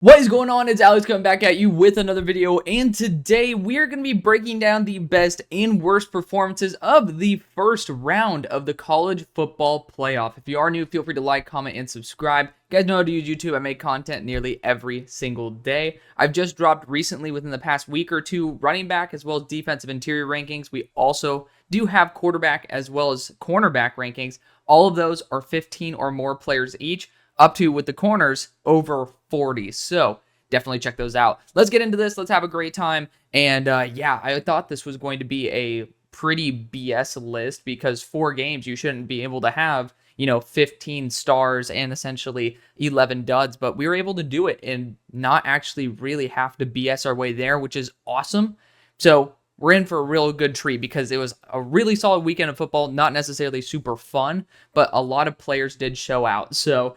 What is going on? It's Alex coming back at you with another video, and today we're going to be breaking down the best and worst performances of the first round of the college football playoff. If you are new, feel free to like, comment, and subscribe. You guys know how to use YouTube. I make content nearly every single day. I've just dropped recently within the past week or two running back as well as defensive interior rankings. We also do have quarterback as well as cornerback rankings. All of those are 15 or more players each, up to, with the corners, over 40. So definitely check those out. Let's get into this. Let's have a great time. And yeah, I thought this was going to be a pretty BS list because 4 games, you shouldn't be able to have, 15 stars and essentially 11 duds. But we were able to do it and not actually really have to BS our way there, which is awesome. So we're in for a real good treat because it was a really solid weekend of football, not necessarily super fun, but a lot of players did show out. So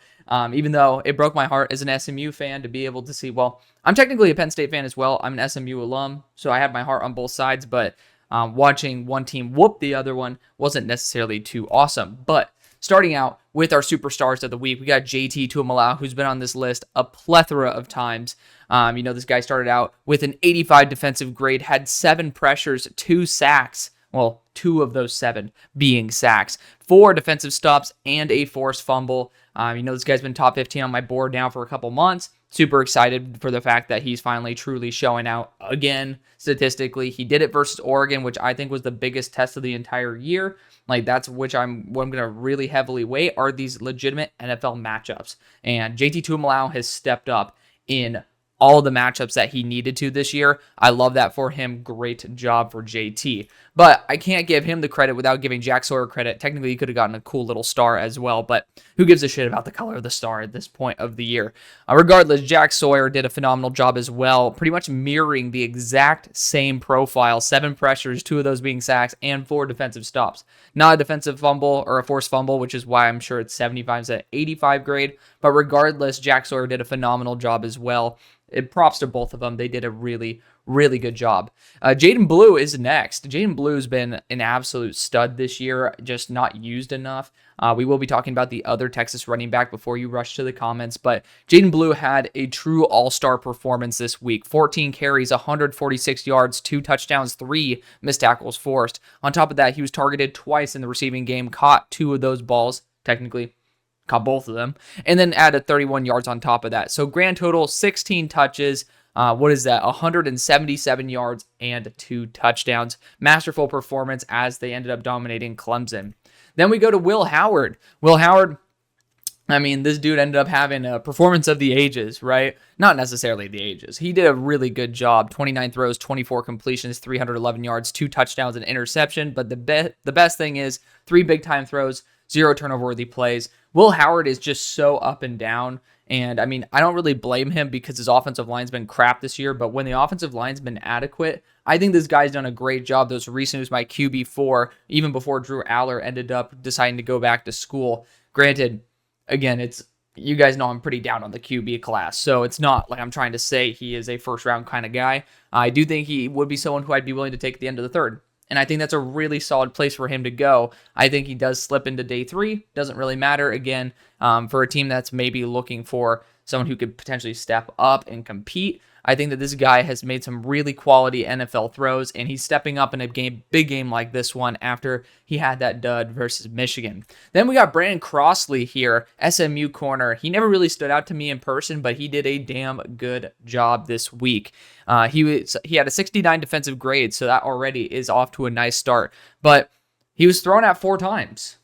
even though it broke my heart as an SMU fan to be able to see, well, I'm technically a Penn State fan as well. I'm an SMU alum, so I have my heart on both sides, but watching one team whoop the other one wasn't necessarily too awesome. But starting out with our superstars of the week, we got JT Tuimoloau, who's been on this list a plethora of times. This guy started out with an 85 defensive grade, had 7 pressures, 2 sacks. Well, 2 of those 7 being sacks, 4 defensive stops, and a forced fumble. This guy's been top 15 on my board now for a couple months. Super excited for the fact that he's finally truly showing out again statistically. He did it versus Oregon, which I think was the biggest test of the entire year. That's what I'm going to really heavily weight are these legitimate NFL matchups. And JT Tuimoloau has stepped up in all the matchups that he needed to this year. I love that for him. Great job for JT. But I can't give him the credit without giving Jack Sawyer credit. Technically, he could have gotten a cool little star as well, but who gives a shit about the color of the star at this point of the year? Regardless, Jack Sawyer did a phenomenal job as well, pretty much mirroring the exact same profile. 7 pressures, 2 of those being sacks, and 4 defensive stops. Not a defensive fumble or a forced fumble, which is why I'm sure it's 75 instead of 85 grade. But regardless, Jack Sawyer did a phenomenal job as well. Props to both of them. They did a really, really good job. Jaden Blue is next. Jaden Blue's been an absolute stud this year, just not used enough. We will be talking about the other Texas running back before you rush to the comments, but Jaden Blue had a true all-star performance this week. 14 carries, 146 yards, 2 touchdowns, 3 missed tackles forced. On top of that, he was targeted twice in the receiving game, caught 2 of those balls, technically. Caught both of them, and then added 31 yards on top of that. So grand total, 16 touches. What is that? 177 yards and 2 touchdowns. Masterful performance as they ended up dominating Clemson. Then we go to Will Howard. Will Howard, this dude ended up having a performance of the ages, right? Not necessarily the ages. He did a really good job. 29 throws, 24 completions, 311 yards, 2 touchdowns, and interception. But the best thing is 3 big-time throws, 0 turnover-worthy plays. Will Howard is just so up and down, and I don't really blame him because his offensive line's been crap this year, but when the offensive line's been adequate, I think this guy's done a great job. Those recent was my QB4, even before Drew Aller ended up deciding to go back to school. Granted, again, you guys know I'm pretty down on the QB class, so it's not like I'm trying to say he is a first-round kind of guy. I do think he would be someone who I'd be willing to take at the end of the 3rd. And I think that's a really solid place for him to go. I think he does slip into day 3. Doesn't really matter, again, for a team that's maybe looking for someone who could potentially step up and compete. I think that this guy has made some really quality NFL throws, and he's stepping up in a big game like this one after he had that dud versus Michigan. Then we got Brandon Crossley here, SMU corner. He never really stood out to me in person, but he did a damn good job this week. He had a 69 defensive grade, so that already is off to a nice start. But he was thrown out 4 times.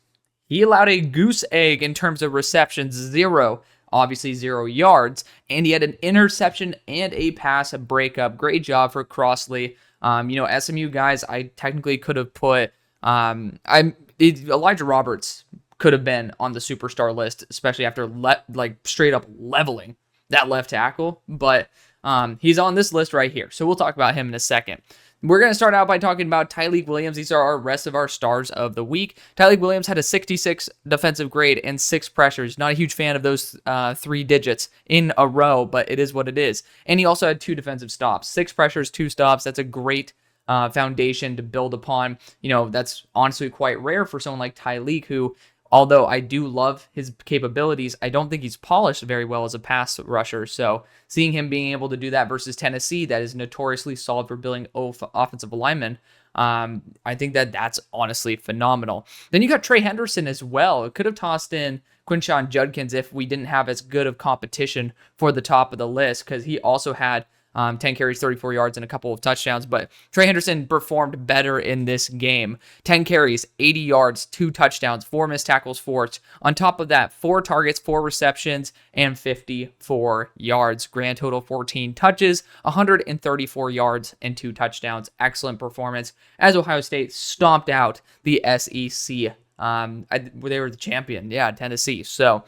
He allowed a goose egg in terms of receptions, 0. Obviously 0 yards, and he had an interception and a pass breakup. Great job for Crossley. SMU guys, I technically could have put Elijah Roberts could have been on the superstar list, especially after straight up leveling that left tackle, but he's on this list right here. So we'll talk about him in a second. We're going to start out by talking about Tyleik Williams. These are our rest of our stars of the week. Tyleik Williams had a 66 defensive grade and 6 pressures. Not a huge fan of those 3 digits in a row, but it is what it is. And he also had 2 defensive stops. 6 pressures, 2 stops. That's a great foundation to build upon. That's honestly quite rare for someone like Tyleik, who Although I do love his capabilities, I don't think he's polished very well as a pass rusher. So seeing him being able to do that versus Tennessee, that is notoriously solid for building offensive linemen, I think that that's honestly phenomenal. Then you got Trey Henderson as well. It could have tossed in Quinshon Judkins if we didn't have as good of competition for the top of the list, because he also had 10 carries, 34 yards, and a couple of touchdowns. But Trey Henderson performed better in this game. 10 carries, 80 yards, 2 touchdowns, 4 missed tackles forced. On top of that, 4 targets, 4 receptions, and 54 yards. Grand total 14 touches, 134 yards, and 2 touchdowns. Excellent performance as Ohio State stomped out the SEC. They were the champion. Yeah, Tennessee. So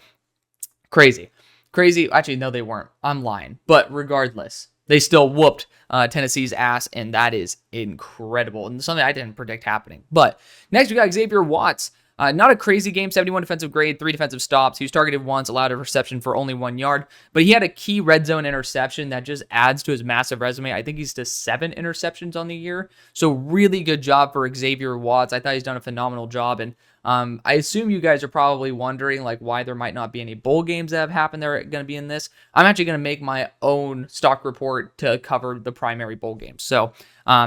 crazy. Actually, no, they weren't. I'm lying. But regardless, they still whooped Tennessee's ass, and that is incredible. And something I didn't predict happening. But next, we got Xavier Watts. Not a crazy game, 71 defensive grade, 3 defensive stops. He was targeted once, allowed a reception for only 1 yard. But he had a key red zone interception that just adds to his massive resume. I think he's to 7 interceptions on the year. So really good job for Xavier Watts. I thought he's done a phenomenal job. And I assume you guys are probably wondering like why there might not be any bowl games that have happened that are going to be in this. I'm actually going to make my own stock report to cover the primary bowl games. So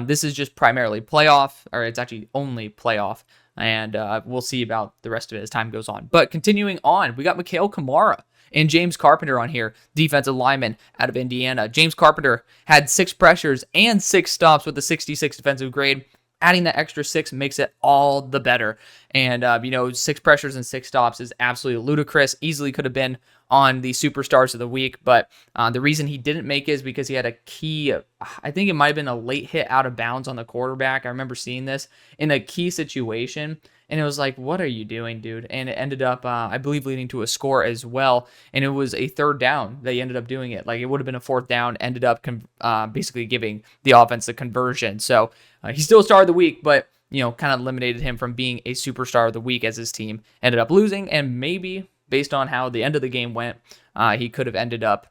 this is just primarily playoff, or it's actually only playoff. And we'll see about the rest of it as time goes on. But continuing on, we got Mikhail Kamara and James Carpenter on here, defensive lineman out of Indiana. James Carpenter had 6 pressures and 6 stops with a 66 defensive grade. Adding that extra 6 makes it all the better. And, 6 pressures and 6 stops is absolutely ludicrous. Easily could have been on the Superstars of the Week. But the reason he didn't make it is because he had a key, I think it might have been a late hit out of bounds on the quarterback. I remember seeing this in a key situation. And it was like, what are you doing, dude? And it ended up, I believe, leading to a score as well. And it was a 3rd down. They ended up doing it. Like, it would have been a 4th down, ended up basically giving the offense the conversion. So he's still a star of the week, but, kind of eliminated him from being a superstar of the week as his team ended up losing. And maybe, based on how the end of the game went, he could have ended up,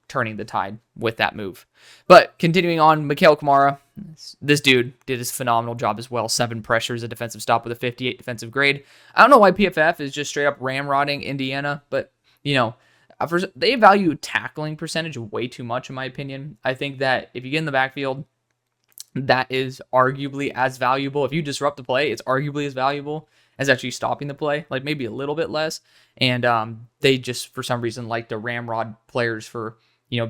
turning the tide with that move. But continuing on, Mikhail Kamara, this dude did his phenomenal job as well. 7 pressures, a defensive stop with a 58 defensive grade. I don't know why PFF is just straight up ramrodding Indiana, but, they value tackling percentage way too much, in my opinion. I think that if you get in the backfield, that is arguably as valuable. If you disrupt the play, it's arguably as valuable as actually stopping the play, like maybe a little bit less. And they just, for some reason, like to ramrod players for,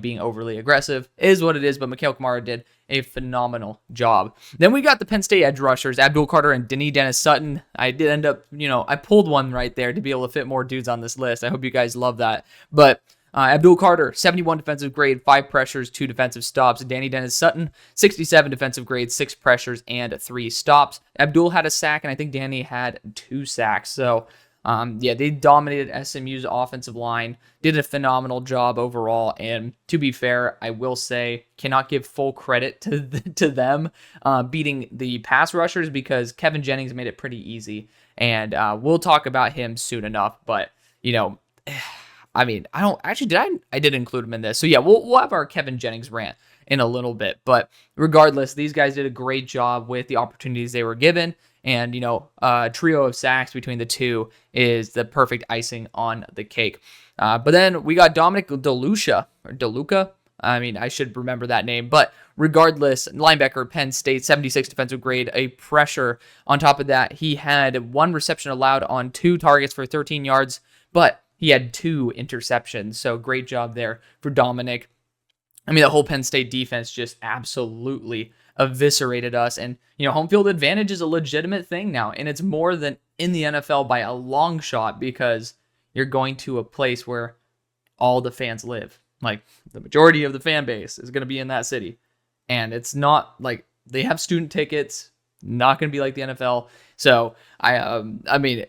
being overly aggressive. It is what it is, but Mikhail Kamara did a phenomenal job. Then we got the Penn State edge rushers, Abdul Carter and Denny Dennis Sutton. I did end up, I pulled one right there to be able to fit more dudes on this list. I hope you guys love that. But Abdul Carter, 71 defensive grade, 5 pressures, 2 defensive stops. Danny Dennis Sutton, 67 defensive grade, 6 pressures, and 3 stops. Abdul had a sack, and I think Danny had 2 sacks. So, they dominated SMU's offensive line, did a phenomenal job overall. And to be fair, I will say, cannot give full credit to them beating the pass rushers, because Kevin Jennings made it pretty easy. And we'll talk about him soon enough. But, I did include him in this. So yeah, we'll have our Kevin Jennings rant in a little bit. But regardless, these guys did a great job with the opportunities they were given. And, a trio of sacks between the two is the perfect icing on the cake. But then we got Dominic DeLuca. I should remember that name. But regardless, linebacker, Penn State, 76 defensive grade, a pressure. On top of that, he had 1 reception allowed on 2 targets for 13 yards. But he had 2 interceptions, so great job there for Dominic. The whole Penn State defense just absolutely eviscerated us. And, home field advantage is a legitimate thing now, and it's more than in the NFL by a long shot, because you're going to a place where all the fans live. Like, the majority of the fan base is going to be in that city. And it's not like they have student tickets, not going to be like the NFL. So, I'm going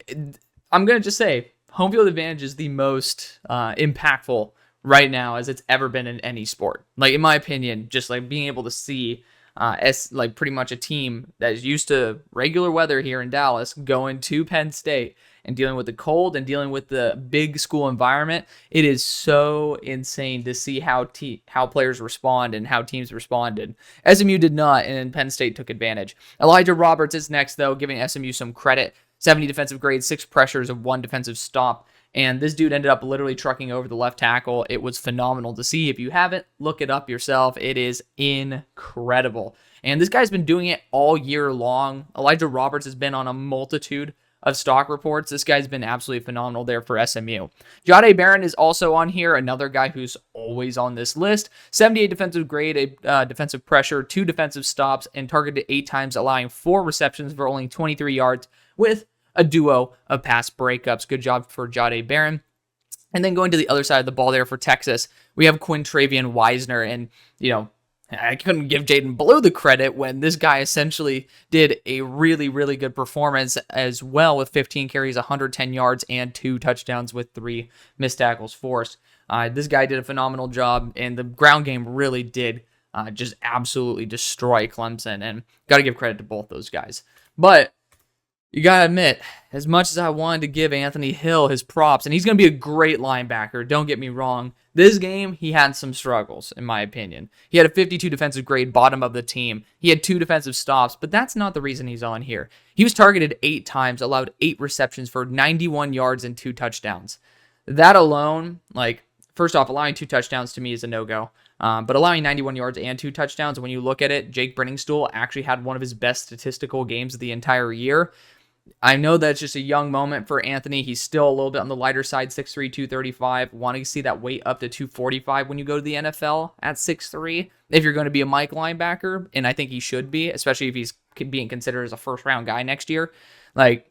to just say, home field advantage is the most impactful right now as it's ever been in any sport. Like, in my opinion, just like being able to see as like pretty much a team that is used to regular weather here in Dallas going to Penn State and dealing with the cold and dealing with the big school environment. It is so insane to see how players respond and how teams responded. SMU did not, and Penn State took advantage. Elijah Roberts is next, though, giving SMU some credit. 70 defensive grade, 6 pressures, and 1 defensive stop. And this dude ended up literally trucking over the left tackle. It was phenomenal to see. If you haven't, look it up yourself. It is incredible. And this guy's been doing it all year long. Elijah Roberts has been on a multitude of stock reports. This guy's been absolutely phenomenal there for SMU. Jahdae Barron is also on here, another guy who's always on this list. 78 defensive grade, defensive pressure, 2 defensive stops, and targeted 8 times, allowing 4 receptions for only 23 yards with a duo of pass breakups. Good job for Jahdae Barron. And then going to the other side of the ball there for Texas, we have Quintravian Wisner. And, I couldn't give Jaden Blue the credit when this guy essentially did a really, really good performance as well with 15 carries, 110 yards, and 2 touchdowns with 3 missed tackles forced. This guy did a phenomenal job, and the ground game really did just absolutely destroy Clemson, and got to give credit to both those guys. But you got to admit, as much as I wanted to give Anthony Hill his props, and he's going to be a great linebacker, don't get me wrong, this game, he had some struggles, in my opinion. He had a 52 defensive grade, bottom of the team. He had 2 defensive stops, but that's not the reason he's on here. He was targeted 8 times, allowed 8 receptions for 91 yards and 2 touchdowns. That alone, first off, allowing 2 touchdowns to me is a no-go. But allowing 91 yards and 2 touchdowns, when you look at it, Jake Brenningstool actually had one of his best statistical games of the entire year. I know that's just a young moment for Anthony. He's still a little bit on the lighter side, 6'3", 235. Wanting to see that weight up to 245 when you go to the NFL at 6'3", if you're going to be a Mike linebacker, and I think he should be, especially if he's being considered as a first-round guy next year. I'm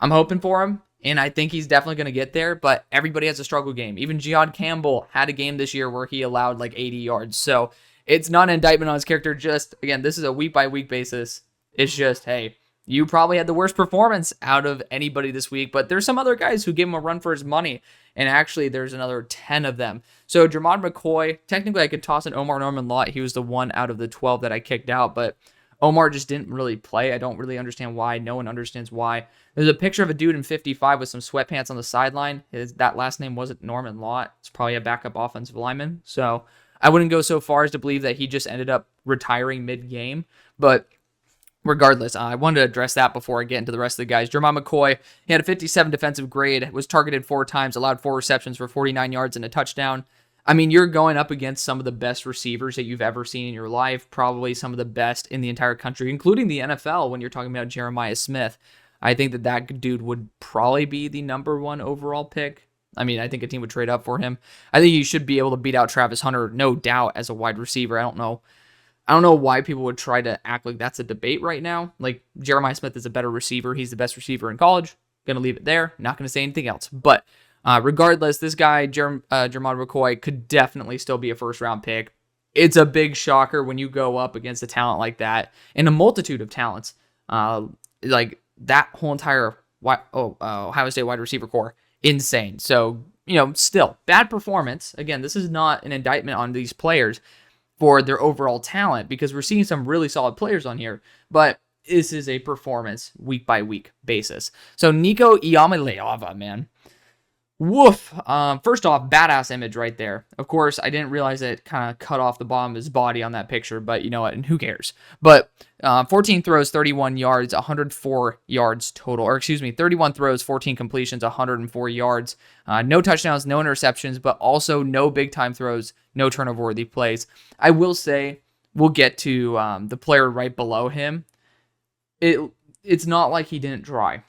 hoping for him, and I think he's definitely going to get there, but everybody has a struggle game. Even Jihad Campbell had a game this year where he allowed 80 yards. So it's not an indictment on his character. Just, again, this is a week-by-week basis. It's just, hey, you probably had the worst performance out of anybody this week, but there's some other guys who give him a run for his money, and actually there's another 10 of them. So Jermod McCoy, technically I could toss in Omar Norman-Lott. He was the one out of the 12 that I kicked out, but Omar just didn't really play. I don't really understand why. No one understands why. There's a picture of a dude in 55 with some sweatpants on the sideline. That last name wasn't Norman-Lott. It's probably a backup offensive lineman. So I wouldn't go so far as to believe that he just ended up retiring mid-game, but regardless, I wanted to address that before I get into the rest of the guys. Jermod McCoy, he had a 57 defensive grade, was targeted 4 times, allowed 4 receptions for 49 yards and a touchdown. I mean, you're going up against some of the best receivers that you've ever seen in your life, probably some of the best in the entire country, including the NFL when you're talking about Jeremiah Smith. I think that dude would probably be the number 1 overall pick. I mean, I think a team would trade up for him. I think you should be able to beat out Travis Hunter, no doubt, as a wide receiver. I don't know why people would try to act like that's a debate right now. Jeremiah Smith is a better receiver. He's the best receiver in college. Going to leave it there. Not going to say anything else. But regardless, this guy, Jermod McCoy, could definitely still be a first-round pick. It's a big shocker when you go up against a talent like that and a multitude of talents. That whole entire Ohio State wide receiver core, insane. So, still, bad performance. Again, this is not an indictment on these players for their overall talent, because we're seeing some really solid players on here, but this is a performance week by week basis. So Nico Eamleava, man. Woof. First off, badass image right there. Of course, I didn't realize it kind of cut off the bottom of his body on that picture, but you know what, and who cares? But 14 throws, 31 yards, 104 yards total. Or excuse me, 31 throws, 14 completions, 104 yards. No touchdowns, no interceptions, but also no big-time throws, no turnover-worthy plays. I will say, we'll get to the player right below him. It's not like he didn't try,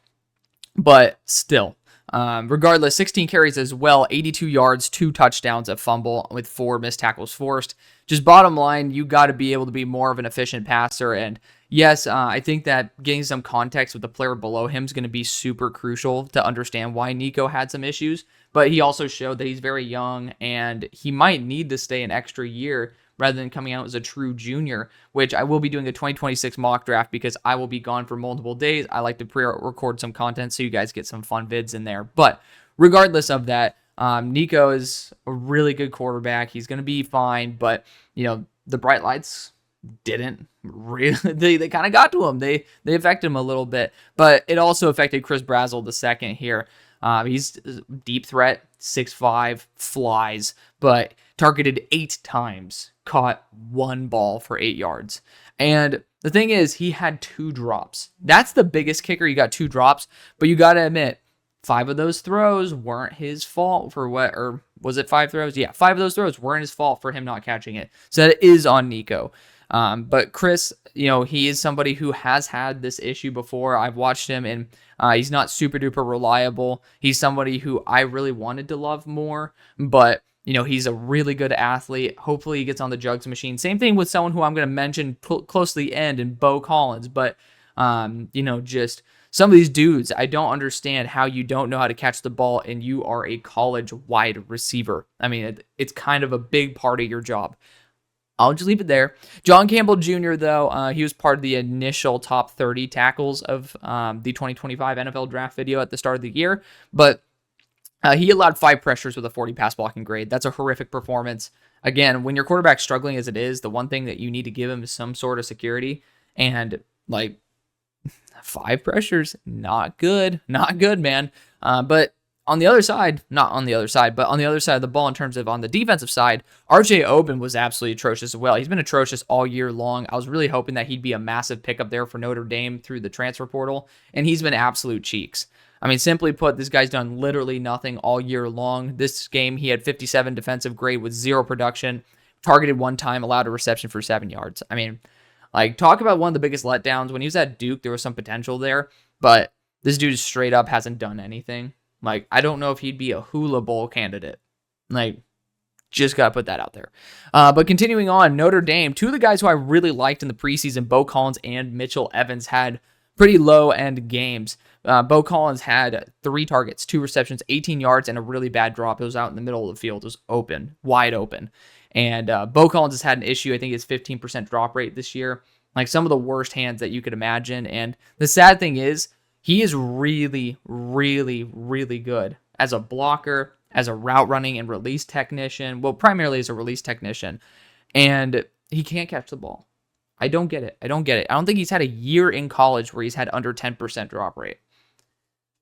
but still. Regardless, 16 carries as well, 82 yards, 2 touchdowns, a fumble with 4 missed tackles forced. Just bottom line, you got to be able to be more of an efficient passer. And yes, I think that getting some context with the player below him is going to be super crucial to understand why Nico had some issues. But he also showed that he's very young and he might need to stay an extra year rather than coming out as a true junior, which I will be doing a 2026 mock draft because I will be gone for multiple days. I like to pre-record some content so you guys get some fun vids in there. But regardless of that, Nico is a really good quarterback. He's going to be fine, but the bright lights didn't really, they kind of got to him. They affected him a little bit, but it also affected Chris Brazzell the second here. He's deep threat, 6'5", flies, but targeted 8 times, caught 1 ball for 8 yards. And the thing is, he had 2 drops. That's the biggest kicker. You got 2 drops, but you got to admit, 5 of those throws weren't his fault for what, or was it 5 throws? Yeah, 5 of those throws weren't his fault for him not catching it. So that is on Nico. But Chris, he is somebody who has had this issue before. I've watched him, and he's not super duper reliable. He's somebody who I really wanted to love more, but he's a really good athlete. Hopefully he gets on the jugs machine. Same thing with someone who I'm going to mention close to the end in Bo Collins. But, just some of these dudes, I don't understand how you don't know how to catch the ball and you are a college wide receiver. I mean, it's kind of a big part of your job. I'll just leave it there. John Campbell Jr., though, he was part of the initial top 30 tackles of the 2025 NFL draft video at the start of the year. But he allowed 5 pressures with a 40 pass blocking grade. That's a horrific performance. Again, when your quarterback's struggling as it is, the one thing that you need to give him is some sort of security. And 5 pressures, not good. Not good, man. But on the other side, not on the other side, but on the other side of the ball in terms of on the defensive side, RJ Obin was absolutely atrocious as well. He's been atrocious all year long. I was really hoping that he'd be a massive pickup there for Notre Dame through the transfer portal, and he's been absolute cheeks. I mean, simply put, this guy's done literally nothing all year long. This game, he had 57 defensive grade with 0 production, targeted 1 time, allowed a reception for 7 yards. I mean, talk about one of the biggest letdowns. When he was at Duke, there was some potential there, but this dude straight up hasn't done anything. I don't know if he'd be a Hula Bowl candidate. Just got to put that out there. But continuing on, Notre Dame, 2 of the guys who I really liked in the preseason, Bo Collins and Mitchell Evans, had pretty low-end games. Bo Collins had 3 targets, 2 receptions, 18 yards, and a really bad drop. It was out in the middle of the field. It was open, wide open. And Bo Collins has had an issue. I think his 15% drop rate this year. Some of the worst hands that you could imagine. And the sad thing is, he is really, really, really good as a blocker, as a route running and release technician. Well, primarily as a release technician. And he can't catch the ball. I don't get it. I don't think he's had a year in college where he's had under 10% drop rate.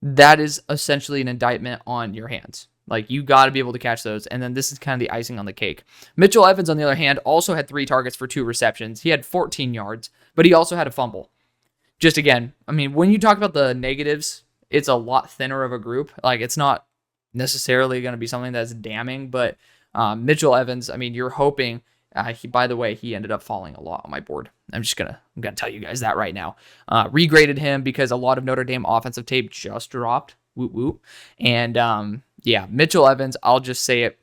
That is essentially an indictment on your hands. You got to be able to catch those. And then this is kind of the icing on the cake. Mitchell Evans, on the other hand, also had 3 targets for 2 receptions. He had 14 yards, but he also had a fumble. Just again, I mean, when you talk about the negatives, it's a lot thinner of a group. It's not necessarily going to be something that's damning, but Mitchell Evans, I mean, you're hoping, by the way, he ended up falling a lot on my board. I'm going to tell you guys that right now. Regraded him because a lot of Notre Dame offensive tape just dropped. Whoop, whoop. And Mitchell Evans, I'll just say it,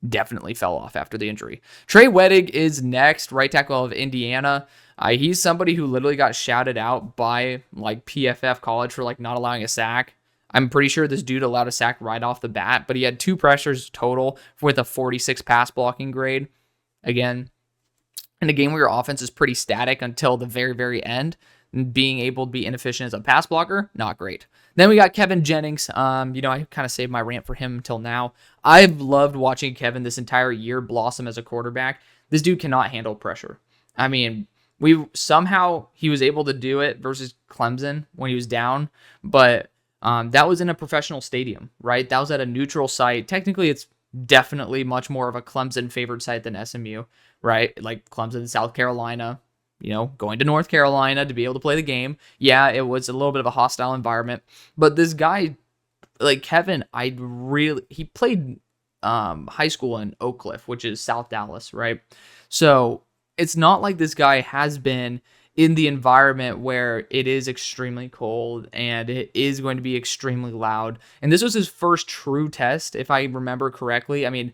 definitely fell off after the injury. Trey Wettig is next, right tackle of Indiana. He's somebody who literally got shouted out by PFF college for not allowing a sack. I'm pretty sure this dude allowed a sack right off the bat, but he had 2 pressures total with a 46 pass blocking grade. Again, in a game where your offense is pretty static until the very, very end, being able to be inefficient as a pass blocker, not great. Then we got Kevin Jennings. I kind of saved my rant for him until now. I've loved watching Kevin this entire year blossom as a quarterback. This dude cannot handle pressure. I mean, he was able to do it versus Clemson when he was down, but that was in a professional stadium, right? That was at a neutral site. Technically, it's definitely much more of a Clemson favored site than SMU, right? Clemson, South Carolina, going to North Carolina to be able to play the game. Yeah, it was a little bit of a hostile environment, but this guy, Kevin, he played high school in Oak Cliff, which is South Dallas, right? So it's not like this guy has been in the environment where it is extremely cold and it is going to be extremely loud. And this was his first true test, if I remember correctly. I mean,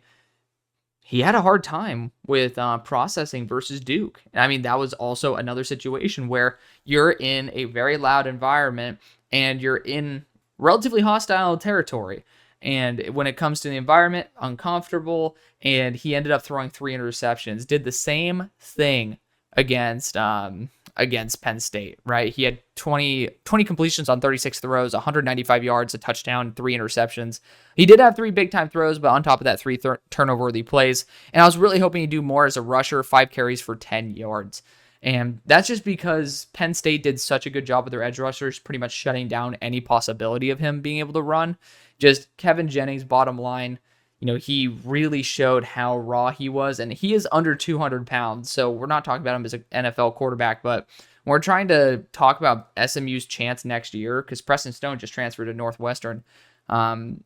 he had a hard time with processing versus Duke. I mean, that was also another situation where you're in a very loud environment and you're in relatively hostile territory. And when it comes to the environment, uncomfortable, and he ended up throwing 3 interceptions. Did the same thing against Penn State, right? He had 20 completions on 36 throws, 195 yards, a touchdown, 3 interceptions. He did have 3 big-time throws, but on top of that, 3 turnover-worthy plays. And I was really hoping he'd do more as a rusher, 5 carries for 10 yards. And that's just because Penn State did such a good job with their edge rushers, pretty much shutting down any possibility of him being able to run. Just Kevin Jennings, bottom line, he really showed how raw he was, and he is under 200 pounds. So we're not talking about him as an NFL quarterback, but when we're trying to talk about SMU's chance next year, because Preston Stone just transferred to Northwestern,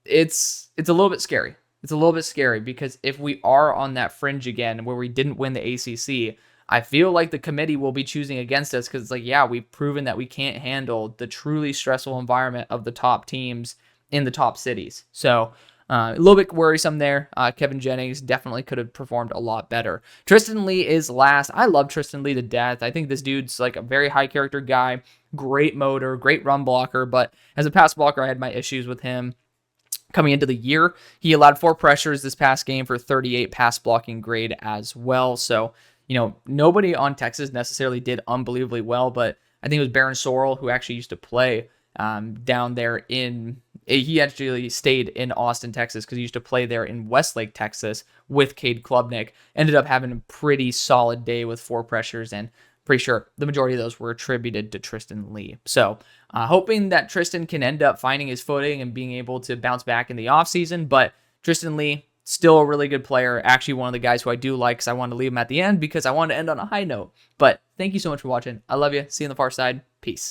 it's a little bit scary. It's a little bit scary because if we are on that fringe again where we didn't win the ACC, I feel like the committee will be choosing against us because it's like, yeah, we've proven that we can't handle the truly stressful environment of the top teams in the top cities. So a little bit worrisome there. Kevin Jennings definitely could have performed a lot better. Tristan Lee is last. I love Tristan Lee to death. I think this dude's like a very high character guy, great motor, great run blocker, but as a pass blocker, I had my issues with him. Coming into the year, he allowed 4 pressures this past game for 38 pass blocking grade as well. So, nobody on Texas necessarily did unbelievably well, but I think it was Baron Sorrell who actually used to play down there he actually stayed in Austin, Texas, because he used to play there in Westlake, Texas with Cade Klubnik. Ended up having a pretty solid day with 4 pressures, and pretty sure the majority of those were attributed to Tristan Lee. So hoping that Tristan can end up finding his footing and being able to bounce back in the offseason. But Tristan Lee, still a really good player. Actually, one of the guys who I do like because I wanted to leave him at the end because I wanted to end on a high note. But thank you so much for watching. I love you. See you on the far side. Peace.